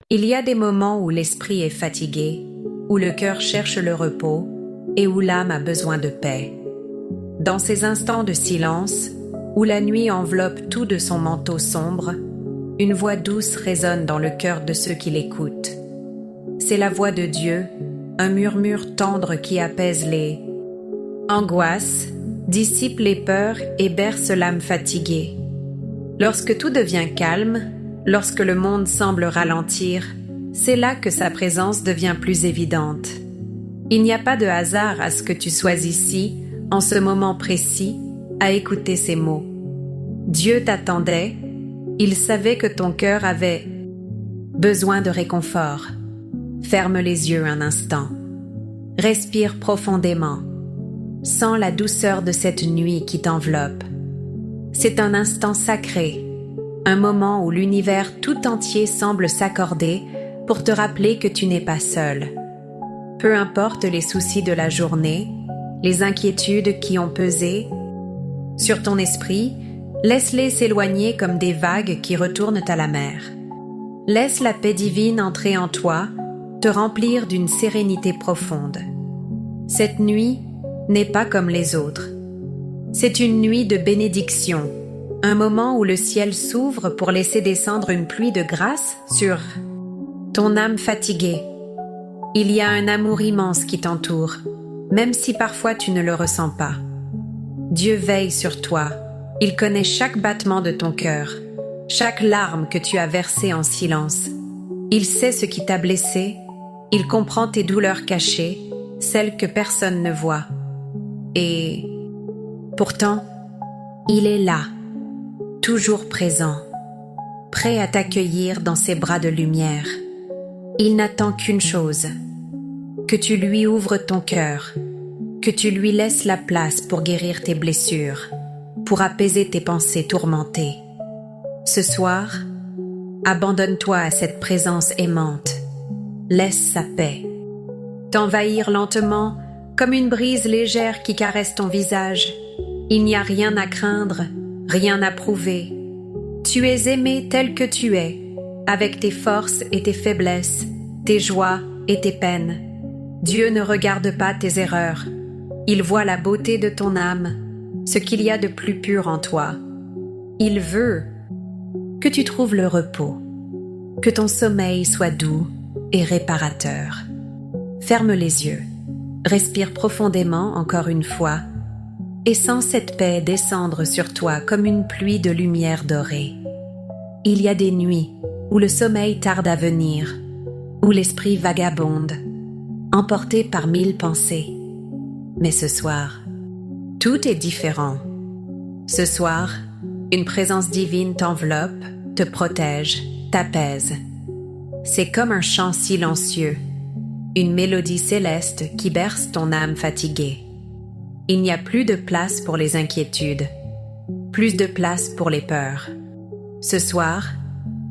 Il y a des moments où l'esprit est fatigué, où le cœur cherche le repos et où l'âme a besoin de paix. Dans ces instants de silence, où la nuit enveloppe tout de son manteau sombre, une voix douce résonne dans le cœur de ceux qui l'écoutent. C'est la voix de Dieu, un murmure tendre qui apaise les angoisses, dissipe les peurs et berce l'âme fatiguée. Lorsque tout devient calme, lorsque le monde semble ralentir, c'est là que sa présence devient plus évidente. Il n'y a pas de hasard à ce que tu sois ici, en ce moment précis, à écouter ces mots. Dieu t'attendait, il savait que ton cœur avait besoin de réconfort. Ferme les yeux un instant. Respire profondément. Sens la douceur de cette nuit qui t'enveloppe. C'est un instant sacré, un moment où l'univers tout entier semble s'accorder pour te rappeler que tu n'es pas seul. Peu importe les soucis de la journée, les inquiétudes qui ont pesé sur ton esprit, laisse-les s'éloigner comme des vagues qui retournent à la mer. Laisse la paix divine entrer en toi, te remplir d'une sérénité profonde. Cette nuit n'est pas comme les autres. C'est une nuit de bénédiction, un moment où le ciel s'ouvre pour laisser descendre une pluie de grâce sur ton âme fatiguée. Il y a un amour immense qui t'entoure, même si parfois tu ne le ressens pas. Dieu veille sur toi. Il connaît chaque battement de ton cœur, chaque larme que tu as versée en silence. Il sait ce qui t'a blessé. Il comprend tes douleurs cachées, celles que personne ne voit. Et pourtant, il est là, toujours présent, prêt à t'accueillir dans ses bras de lumière. Il n'attend qu'une chose, que tu lui ouvres ton cœur, que tu lui laisses la place pour guérir tes blessures, pour apaiser tes pensées tourmentées. Ce soir, abandonne-toi à cette présence aimante. Laisse sa paix t'envahir lentement comme une brise légère qui caresse ton visage. Il n'y a rien à craindre, rien à prouver. Tu es aimé tel que tu es, avec tes forces et tes faiblesses, tes joies et tes peines. Dieu ne regarde pas tes erreurs. Il voit la beauté de ton âme, ce qu'il y a de plus pur en toi. Il veut que tu trouves le repos, que ton sommeil soit doux et réparateur. Ferme les yeux, respire profondément encore une fois et sens cette paix descendre sur toi comme une pluie de lumière dorée. Il y a des nuits où le sommeil tarde à venir, où l'esprit vagabonde, emporté par 1000 pensées. Mais ce soir, tout est différent. Ce soir, une présence divine t'enveloppe, te protège, t'apaise. C'est comme un chant silencieux, une mélodie céleste qui berce ton âme fatiguée. Il n'y a plus de place pour les inquiétudes, plus de place pour les peurs. Ce soir,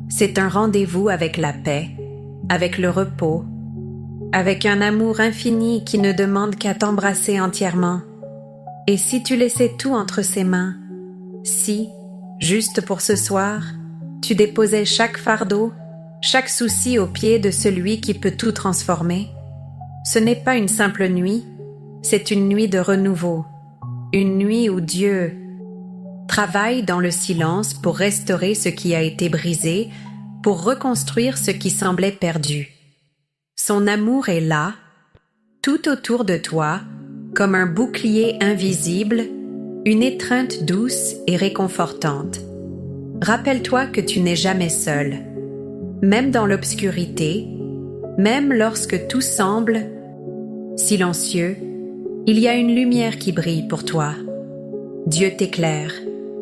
c'est un rendez-vous avec la paix, avec le repos, avec un amour infini qui ne demande qu'à t'embrasser entièrement. Et si tu laissais tout entre ses mains, si, juste pour ce soir, tu déposais chaque fardeau, chaque souci aux pieds de celui qui peut tout transformer, ce n'est pas une simple nuit, c'est une nuit de renouveau, une nuit où Dieu travaille dans le silence pour restaurer ce qui a été brisé, pour reconstruire ce qui semblait perdu. Son amour est là, tout autour de toi, comme un bouclier invisible, une étreinte douce et réconfortante. Rappelle-toi que tu n'es jamais seul. Même dans l'obscurité, même lorsque tout semble silencieux, il y a une lumière qui brille pour toi. Dieu t'éclaire,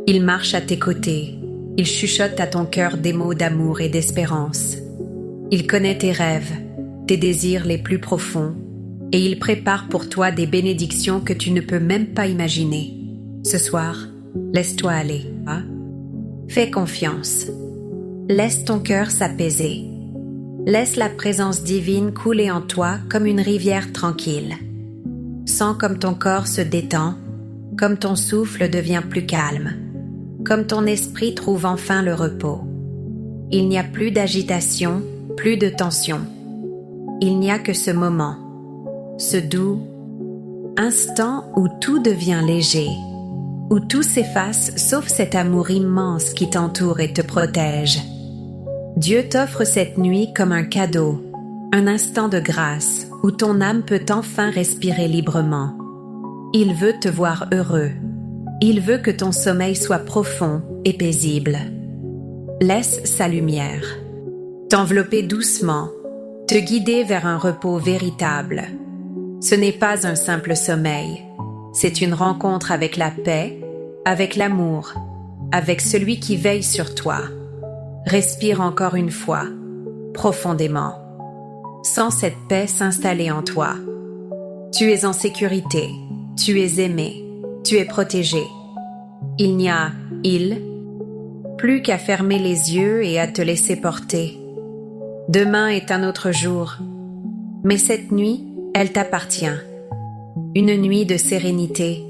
il marche à tes côtés, il chuchote à ton cœur des mots d'amour et d'espérance. Il connaît tes rêves, tes désirs les plus profonds, et il prépare pour toi des bénédictions que tu ne peux même pas imaginer. Ce soir, laisse-toi aller. Fais confiance. Laisse ton cœur s'apaiser. Laisse la présence divine couler en toi comme une rivière tranquille. Sens comme ton corps se détend, comme ton souffle devient plus calme, comme ton esprit trouve enfin le repos. Il n'y a plus d'agitation, plus de tension. Il n'y a que ce moment, ce doux instant où tout devient léger, où tout s'efface sauf cet amour immense qui t'entoure et te protège. Dieu t'offre cette nuit comme un cadeau, un instant de grâce où ton âme peut enfin respirer librement. Il veut te voir heureux. Il veut que ton sommeil soit profond et paisible. Laisse sa lumière t'envelopper doucement, te guider vers un repos véritable. Ce n'est pas un simple sommeil, c'est une rencontre avec la paix, avec l'amour, avec celui qui veille sur toi. Respire encore une fois, profondément. Sens cette paix s'installer en toi. Tu es en sécurité, tu es aimé, tu es protégé. Il n'y a, plus qu'à fermer les yeux et à te laisser porter. Demain est un autre jour, mais cette nuit, elle t'appartient. Une nuit de sérénité,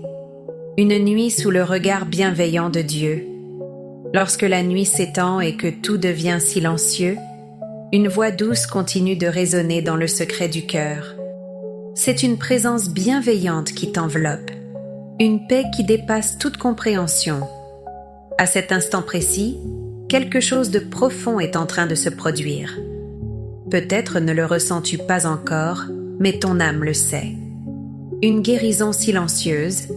une nuit sous le regard bienveillant de Dieu. Lorsque la nuit s'étend et que tout devient silencieux, une voix douce continue de résonner dans le secret du cœur. C'est une présence bienveillante qui t'enveloppe, une paix qui dépasse toute compréhension. À cet instant précis, quelque chose de profond est en train de se produire. Peut-être ne le ressens-tu pas encore, mais ton âme le sait. Une guérison silencieuse,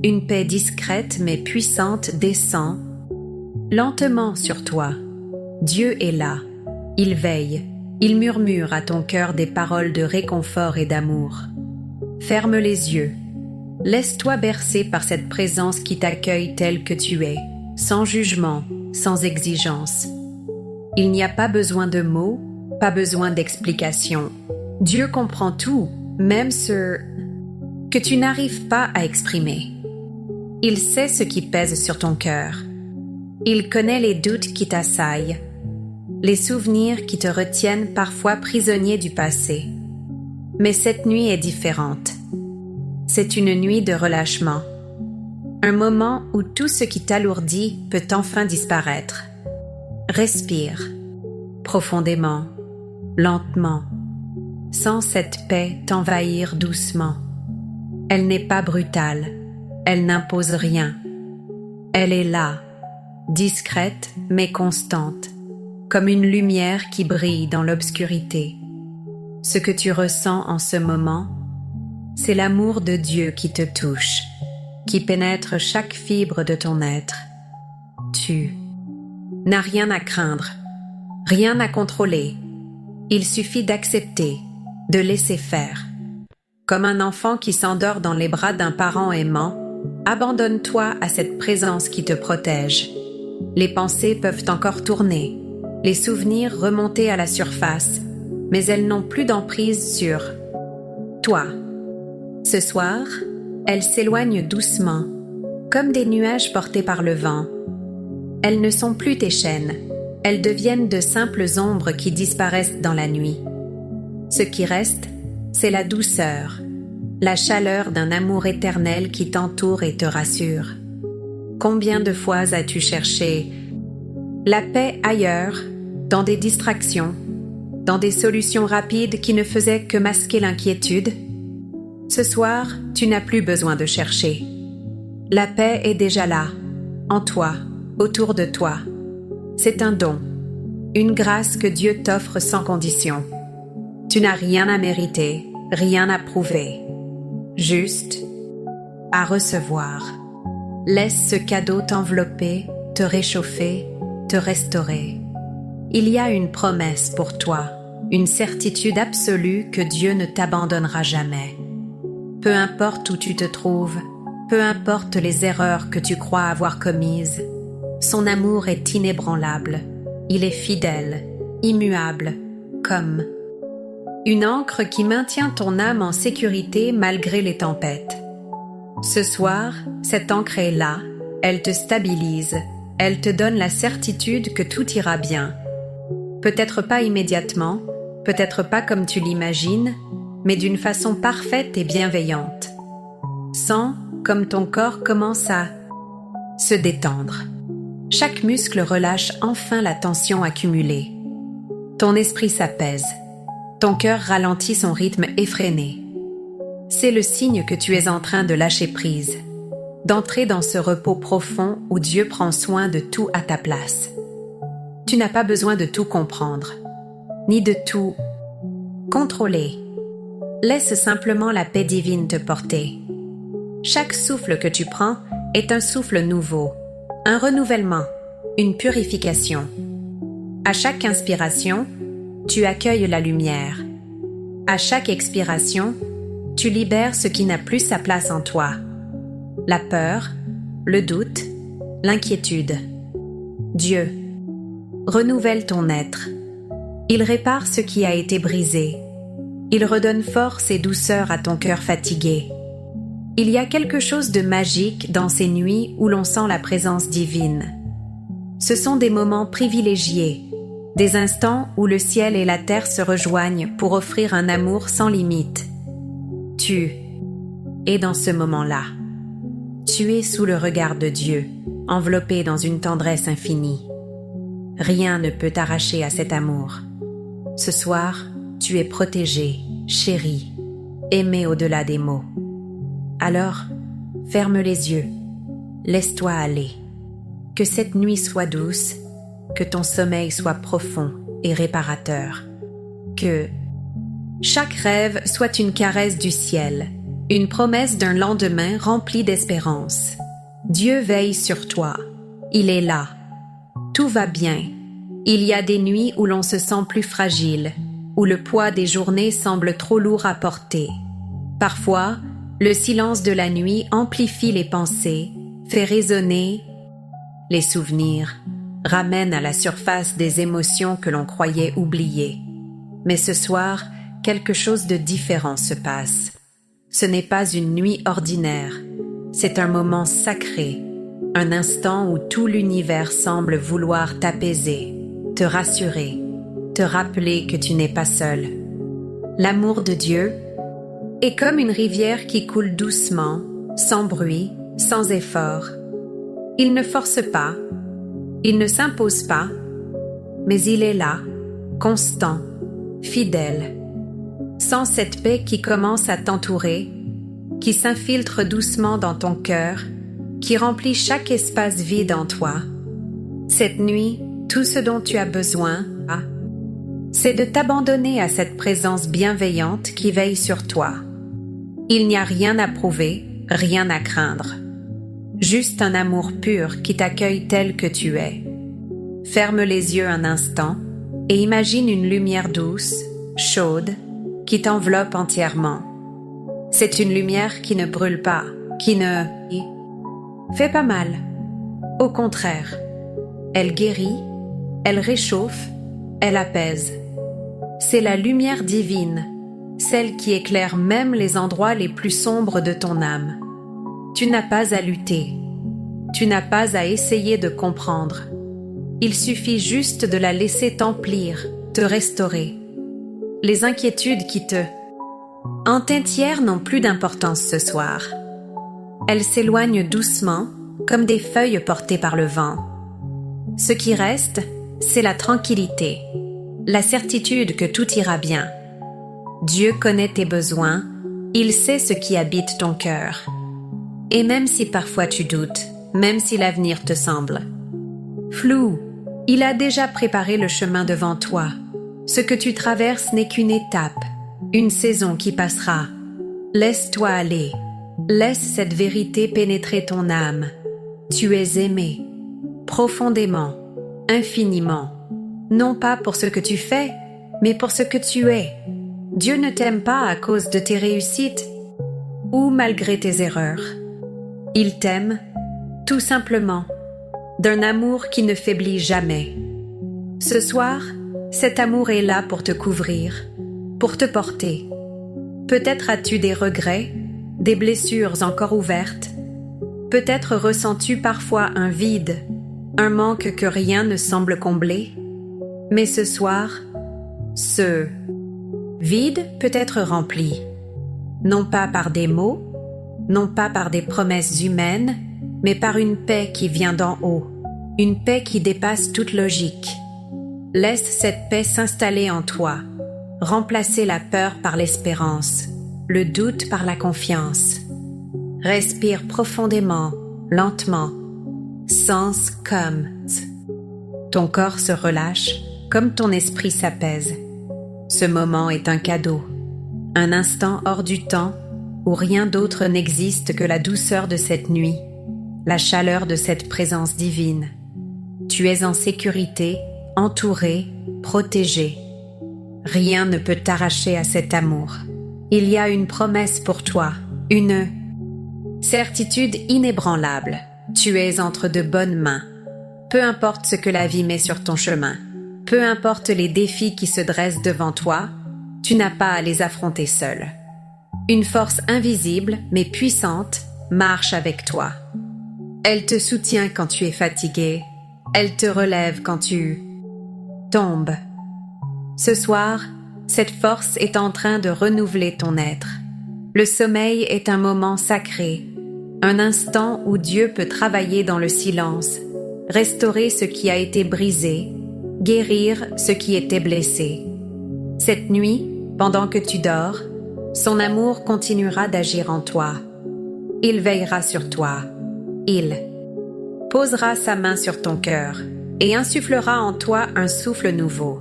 une paix discrète mais puissante descend lentement sur toi. Dieu est là, il veille, il murmure à ton cœur des paroles de réconfort et d'amour. Ferme les yeux, laisse-toi bercer par cette présence qui t'accueille tel que tu es, sans jugement, sans exigence. Il n'y a pas besoin de mots, pas besoin d'explications. Dieu comprend tout, même ce que tu n'arrives pas à exprimer. Il sait ce qui pèse sur ton cœur. Il connaît les doutes qui t'assaillent, les souvenirs qui te retiennent parfois prisonnier du passé. Mais cette nuit est différente. C'est une nuit de relâchement. Un moment où tout ce qui t'alourdit peut enfin disparaître. Respire, profondément, lentement. Sens cette paix t'envahir doucement. Elle n'est pas brutale, elle n'impose rien. Elle est là, discrète mais constante, comme une lumière qui brille dans l'obscurité. Ce que tu ressens en ce moment, c'est l'amour de Dieu qui te touche, qui pénètre chaque fibre de ton être. Tu n'as rien à craindre, rien à contrôler. Il suffit d'accepter, de laisser faire. Comme un enfant qui s'endort dans les bras d'un parent aimant, abandonne-toi à cette présence qui te protège. Les pensées peuvent encore tourner, les souvenirs remonter à la surface, mais elles n'ont plus d'emprise sur toi. Ce soir, elles s'éloignent doucement, comme des nuages portés par le vent. Elles ne sont plus tes chaînes, elles deviennent de simples ombres qui disparaissent dans la nuit. Ce qui reste, c'est la douceur, la chaleur d'un amour éternel qui t'entoure et te rassure. Combien de fois as-tu cherché la paix ailleurs, dans des distractions, dans des solutions rapides qui ne faisaient que masquer l'inquiétude? Ce soir, tu n'as plus besoin de chercher. La paix est déjà là, en toi, autour de toi. C'est un don, une grâce que Dieu t'offre sans condition. Tu n'as rien à mériter, rien à prouver, juste à recevoir. Laisse ce cadeau t'envelopper, te réchauffer, te restaurer. Il y a une promesse pour toi, une certitude absolue que Dieu ne t'abandonnera jamais. Peu importe où tu te trouves, peu importe les erreurs que tu crois avoir commises, son amour est inébranlable, il est fidèle, immuable, comme une ancre qui maintient ton âme en sécurité malgré les tempêtes. Ce soir, cette ancre est là, elle te stabilise, elle te donne la certitude que tout ira bien. Peut-être pas immédiatement, peut-être pas comme tu l'imagines, mais d'une façon parfaite et bienveillante. Sens comme ton corps commence à se détendre. Chaque muscle relâche enfin la tension accumulée. Ton esprit s'apaise. Ton cœur ralentit son rythme effréné. C'est le signe que tu es en train de lâcher prise, d'entrer dans ce repos profond où Dieu prend soin de tout à ta place. Tu n'as pas besoin de tout comprendre, ni de tout contrôler. Laisse simplement la paix divine te porter. Chaque souffle que tu prends est un souffle nouveau, un renouvellement, une purification. À chaque inspiration, tu accueilles la lumière. À chaque expiration, tu libères ce qui n'a plus sa place en toi. La peur, le doute, l'inquiétude. Dieu renouvelle ton être. Il répare ce qui a été brisé. Il redonne force et douceur à ton cœur fatigué. Il y a quelque chose de magique dans ces nuits où l'on sent la présence divine. Ce sont des moments privilégiés, des instants où le ciel et la terre se rejoignent pour offrir un amour sans limite. Tu es dans ce moment-là. Tu es sous le regard de Dieu, enveloppé dans une tendresse infinie. Rien ne peut t'arracher à cet amour. Ce soir, tu es protégé, chéri, aimé au-delà des mots. Alors, ferme les yeux, laisse-toi aller. Que cette nuit soit douce, que ton sommeil soit profond et réparateur. Que chaque rêve soit une caresse du ciel, une promesse d'un lendemain rempli d'espérance. Dieu veille sur toi. Il est là. Tout va bien. Il y a des nuits où l'on se sent plus fragile, où le poids des journées semble trop lourd à porter. Parfois, le silence de la nuit amplifie les pensées, fait résonner les souvenirs, ramène à la surface des émotions que l'on croyait oubliées. Mais ce soir, quelque chose de différent se passe. Ce n'est pas une nuit ordinaire, c'est un moment sacré, un instant où tout l'univers semble vouloir t'apaiser, te rassurer, te rappeler que tu n'es pas seul. L'amour de Dieu est comme une rivière qui coule doucement, sans bruit, sans effort. Il ne force pas, il ne s'impose pas, mais il est là, constant, fidèle. Sans cette paix qui commence à t'entourer, qui s'infiltre doucement dans ton cœur, qui remplit chaque espace vide en toi. Cette nuit, tout ce dont tu as besoin, c'est de t'abandonner à cette présence bienveillante qui veille sur toi. Il n'y a rien à prouver, rien à craindre. Juste un amour pur qui t'accueille tel que tu es. Ferme les yeux un instant et imagine une lumière douce, chaude, qui t'enveloppe entièrement. C'est une lumière qui ne brûle pas, qui ne fait pas mal. Au contraire, elle guérit, elle réchauffe, elle apaise. C'est la lumière divine, celle qui éclaire même les endroits les plus sombres de ton âme. Tu n'as pas à lutter, tu n'as pas à essayer de comprendre. Il suffit juste de la laisser t'emplir, te restaurer. Les inquiétudes qui te hantent hier n'ont plus d'importance ce soir. Elles s'éloignent doucement, comme des feuilles portées par le vent. Ce qui reste, c'est la tranquillité, la certitude que tout ira bien. Dieu connaît tes besoins, il sait ce qui habite ton cœur. Et même si parfois tu doutes, même si l'avenir te semble flou, il a déjà préparé le chemin devant toi. Ce que tu traverses n'est qu'une étape, une saison qui passera. Laisse-toi aller, laisse cette vérité pénétrer ton âme. Tu es aimé, profondément, infiniment, non pas pour ce que tu fais, mais pour ce que tu es. Dieu ne t'aime pas à cause de tes réussites ou malgré tes erreurs. Il t'aime, tout simplement, d'un amour qui ne faiblit jamais. Ce soir, cet amour est là pour te couvrir, pour te porter. Peut-être as-tu des regrets, des blessures encore ouvertes. Peut-être ressens-tu parfois un vide, un manque que rien ne semble combler. Mais ce soir, ce vide peut être rempli, non pas par des mots, non pas par des promesses humaines, mais par une paix qui vient d'en haut, une paix qui dépasse toute logique. Laisse cette paix s'installer en toi, remplacer la peur par l'espérance, le doute par la confiance. Respire profondément, lentement. Sens comme. Ton corps se relâche, comme ton esprit s'apaise. Ce moment est un cadeau, un instant hors du temps où rien d'autre n'existe que la douceur de cette nuit, la chaleur de cette présence divine. Tu es en sécurité, entouré, protégé. Rien ne peut t'arracher à cet amour. Il y a une promesse pour toi, une certitude inébranlable. Tu es entre de bonnes mains. Peu importe ce que la vie met sur ton chemin, peu importe les défis qui se dressent devant toi, tu n'as pas à les affronter seul. Une force invisible mais puissante marche avec toi. Elle te soutient quand tu es fatigué, elle te relève quand tu tombes. Ce soir, cette force est en train de renouveler ton être. Le sommeil est un moment sacré, un instant où Dieu peut travailler dans le silence, restaurer ce qui a été brisé, guérir ce qui était blessé. Cette nuit, pendant que tu dors, son amour continuera d'agir en toi. Il veillera sur toi. Il posera sa main sur ton cœur et insufflera en toi un souffle nouveau.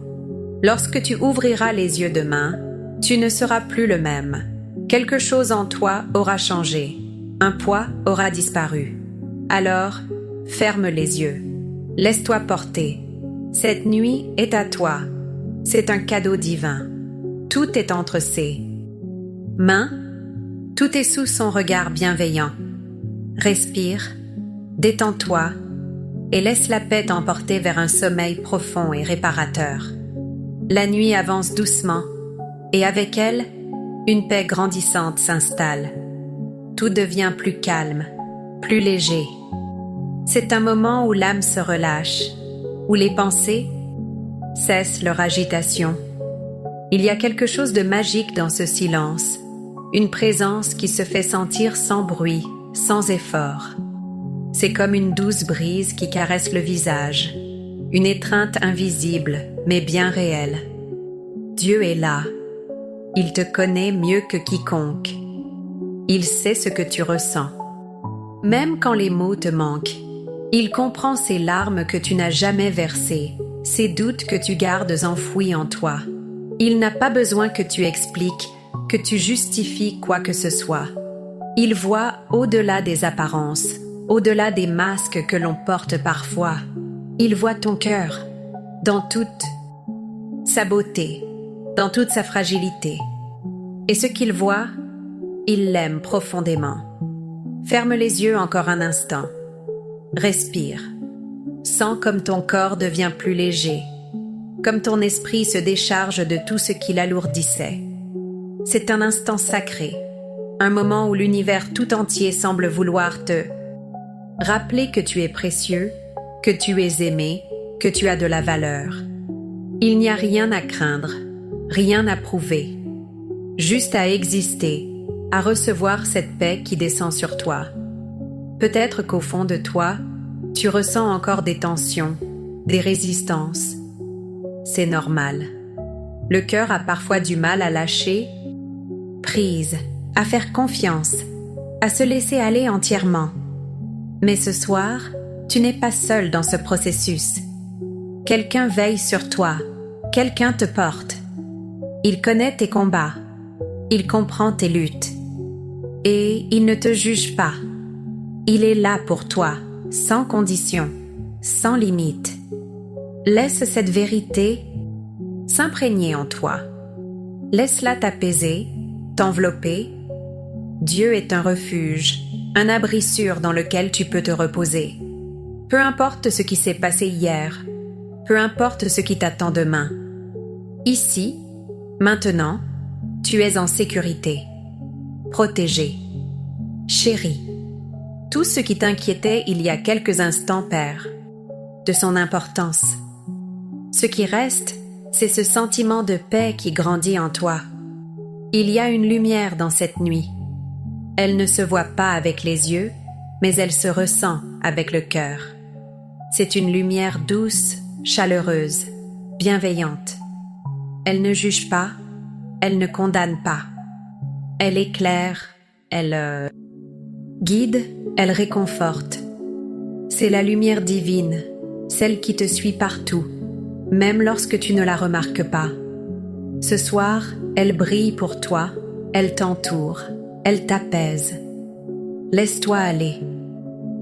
Lorsque tu ouvriras les yeux demain, tu ne seras plus le même. Quelque chose en toi aura changé. Un poids aura disparu. Alors, ferme les yeux. Laisse-toi porter. Cette nuit est à toi. C'est un cadeau divin. Tout est entre ses mains. Tout est sous son regard bienveillant. Respire, détends-toi et laisse la paix t'emporter vers un sommeil profond et réparateur. La nuit avance doucement et avec elle, une paix grandissante s'installe. Tout devient plus calme, plus léger. C'est un moment où l'âme se relâche, où les pensées cessent leur agitation. Il y a quelque chose de magique dans ce silence, une présence qui se fait sentir sans bruit, sans effort. C'est comme une douce brise qui caresse le visage, une étreinte invisible, mais bien réelle. Dieu est là. Il te connaît mieux que quiconque. Il sait ce que tu ressens. Même quand les mots te manquent, il comprend ces larmes que tu n'as jamais versées, ces doutes que tu gardes enfouis en toi. Il n'a pas besoin que tu expliques, que tu justifies quoi que ce soit. Il voit au-delà des apparences, au-delà des masques que l'on porte parfois. Il voit ton cœur, dans toute sa beauté, dans toute sa fragilité. Et ce qu'il voit, il l'aime profondément. Ferme les yeux encore un instant. Respire. Sens comme ton corps devient plus léger, comme ton esprit se décharge de tout ce qui l'alourdissait. C'est un instant sacré, un moment où l'univers tout entier semble vouloir te rappeler que tu es précieux, que tu es aimé, que tu as de la valeur. Il n'y a rien à craindre, rien à prouver, juste à exister, à recevoir cette paix qui descend sur toi. Peut-être qu'au fond de toi, tu ressens encore des tensions, des résistances. C'est normal. Le cœur a parfois du mal à lâcher prise, à faire confiance, à se laisser aller entièrement. Mais ce soir, tu n'es pas seul dans ce processus. Quelqu'un veille sur toi, quelqu'un te porte. Il connaît tes combats, il comprend tes luttes. Et il ne te juge pas. Il est là pour toi, sans condition, sans limite. Laisse cette vérité s'imprégner en toi. Laisse-la t'apaiser, t'envelopper. Dieu est un refuge, un abri sûr dans lequel tu peux te reposer. Peu importe ce qui s'est passé hier, peu importe ce qui t'attend demain. Ici, maintenant, tu es en sécurité, protégé, chéri. Tout ce qui t'inquiétait il y a quelques instants perd de son importance. Ce qui reste, c'est ce sentiment de paix qui grandit en toi. Il y a une lumière dans cette nuit. Elle ne se voit pas avec les yeux, mais elle se ressent avec le cœur. C'est une lumière douce, chaleureuse. bienveillante. Elle ne juge pas, elle ne condamne pas. Elle éclaire, elle guide, elle réconforte. C'est la lumière divine, celle qui te suit partout, même lorsque tu ne la remarques pas. Ce soir, elle brille pour toi, elle t'entoure, elle t'apaise. Laisse-toi aller.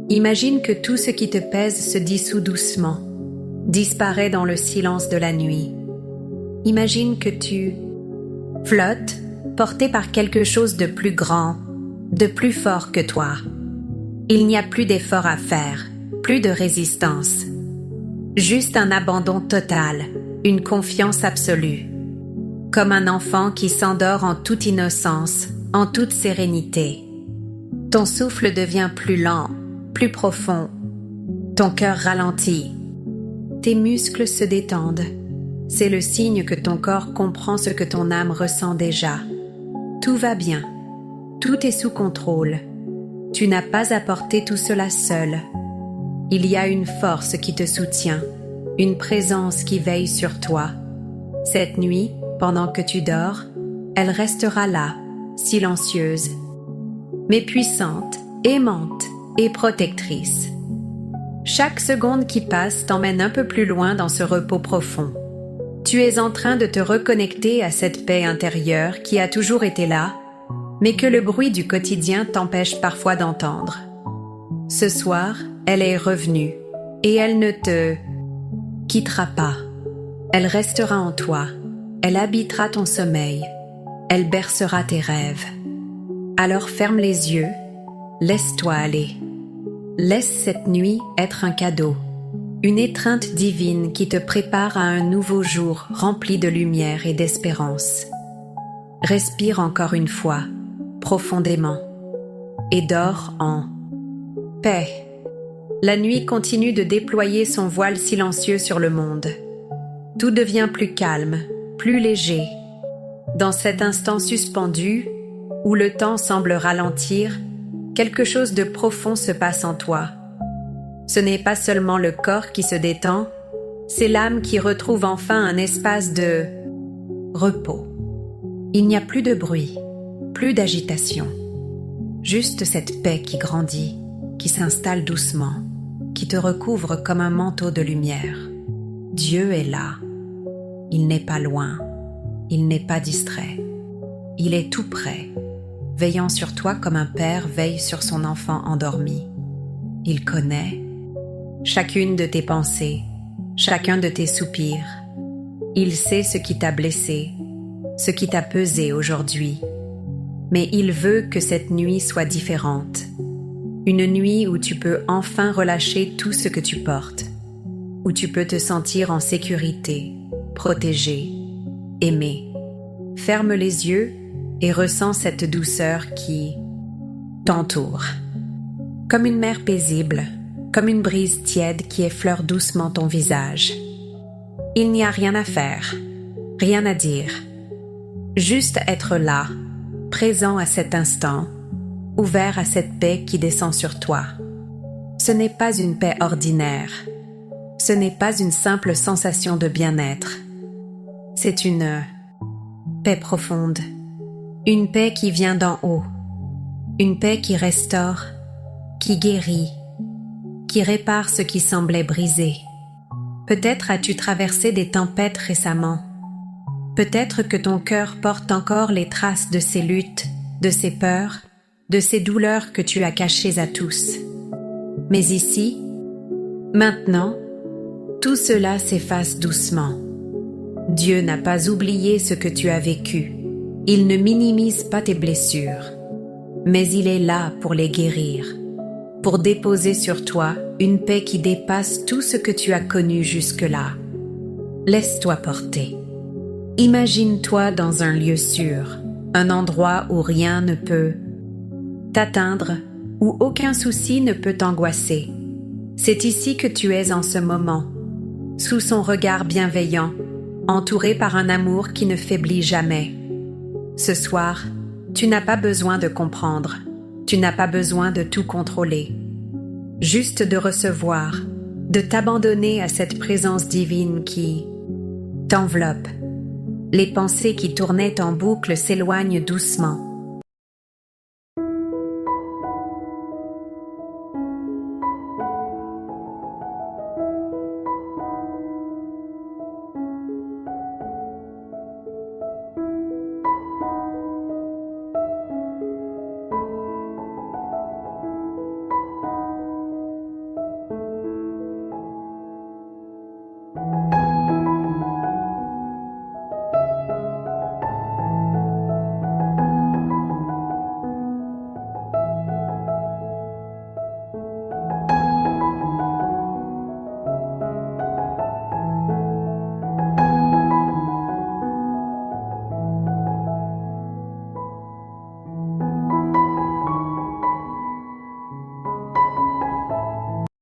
Imagine que tout ce qui te pèse se dissout doucement, disparaît dans le silence de la nuit. Imagine que tu flottes, porté par quelque chose de plus grand, de plus fort que toi. Il n'y a plus d'effort à faire, plus de résistance. Juste un abandon total, une confiance absolue. Comme un enfant qui s'endort en toute innocence, en toute sérénité. Ton souffle devient plus lent, plus profond. Ton cœur ralentit. Tes muscles se détendent. C'est le signe que ton corps comprend ce que ton âme ressent déjà. Tout va bien. Tout est sous contrôle. Tu n'as pas à porter tout cela seul. Il y a une force qui te soutient, une présence qui veille sur toi. Cette nuit, pendant que tu dors, elle restera là, silencieuse, mais puissante, aimante et protectrice. Chaque seconde qui passe t'emmène un peu plus loin dans ce repos profond. Tu es en train de te reconnecter à cette paix intérieure qui a toujours été là, mais que le bruit du quotidien t'empêche parfois d'entendre. Ce soir, elle est revenue, et elle ne te quittera pas. Elle restera en toi, elle habitera ton sommeil, elle bercera tes rêves. Alors ferme les yeux, laisse-toi aller. Laisse cette nuit être un cadeau, une étreinte divine qui te prépare à un nouveau jour rempli de lumière et d'espérance. Respire encore une fois, profondément, et dors en paix. La nuit continue de déployer son voile silencieux sur le monde. Tout devient plus calme, plus léger. Dans cet instant suspendu, où le temps semble ralentir, quelque chose de profond se passe en toi. Ce n'est pas seulement le corps qui se détend, c'est l'âme qui retrouve enfin un espace de repos. Il n'y a plus de bruit, plus d'agitation. Juste cette paix qui grandit, qui s'installe doucement, qui te recouvre comme un manteau de lumière. Dieu est là. Il n'est pas loin. Il n'est pas distrait. Il est tout près, veillant sur toi comme un père veille sur son enfant endormi. Il connaît chacune de tes pensées, chacun de tes soupirs. Il sait ce qui t'a blessé, ce qui t'a pesé aujourd'hui. Mais il veut que cette nuit soit différente. Une nuit où tu peux enfin relâcher tout ce que tu portes, où tu peux te sentir en sécurité, protégé, aimé. Ferme les yeux et ressens cette douceur qui t'entoure. Comme une mer paisible, comme une brise tiède qui effleure doucement ton visage. Il n'y a rien à faire, rien à dire. Juste être là, présent à cet instant, ouvert à cette paix qui descend sur toi. Ce n'est pas une paix ordinaire. Ce n'est pas une simple sensation de bien-être. C'est une paix profonde. Une paix qui vient d'en haut. Une paix qui restaure, qui guérit, qui répare ce qui semblait brisé. Peut-être as-tu traversé des tempêtes récemment. Peut-être que ton cœur porte encore les traces de ces luttes, de ces peurs, de ces douleurs que tu as cachées à tous. Mais ici, maintenant, tout cela s'efface doucement. Dieu n'a pas oublié ce que tu as vécu. Il ne minimise pas tes blessures, mais il est là pour les guérir, pour déposer sur toi une paix qui dépasse tout ce que tu as connu jusque-là. Laisse-toi porter. Imagine-toi dans un lieu sûr, un endroit où rien ne peut t'atteindre, où aucun souci ne peut t'angoisser. C'est ici que tu es en ce moment, sous son regard bienveillant, entouré par un amour qui ne faiblit jamais. Ce soir, tu n'as pas besoin de comprendre, tu n'as pas besoin de tout contrôler. Juste de recevoir, de t'abandonner à cette présence divine qui t'enveloppe. Les pensées qui tournaient en boucle s'éloignent doucement.